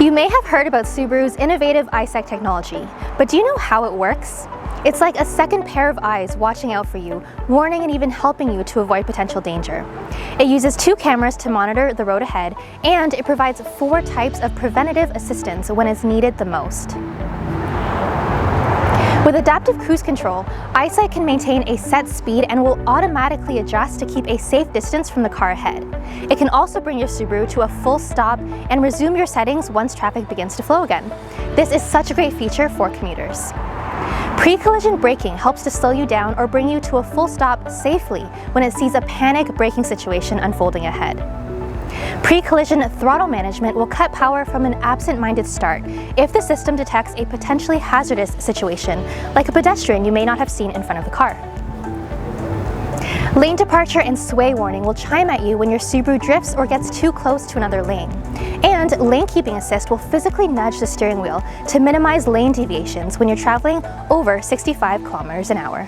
You may have heard about Subaru's innovative EyeSight technology, but do you know how it works? It's like a second pair of eyes watching out for you, warning and even helping you to avoid potential danger. It uses 2 cameras to monitor the road ahead, and it provides 4 types of preventative assistance when it's needed the most. With adaptive cruise control, EyeSight can maintain a set speed and will automatically adjust to keep a safe distance from the car ahead. It can also bring your Subaru to a full stop and resume your settings once traffic begins to flow again. This is such a great feature for commuters. Pre-collision braking helps to slow you down or bring you to a full stop safely when it sees a panic braking situation unfolding ahead. Pre-collision throttle management will cut power from an absent-minded start if the system detects a potentially hazardous situation, like a pedestrian you may not have seen in front of the car. Lane departure and sway warning will chime at you when your Subaru drifts or gets too close to another lane. And lane keeping assist will physically nudge the steering wheel to minimize lane deviations when you're traveling over 65 kilometers an hour.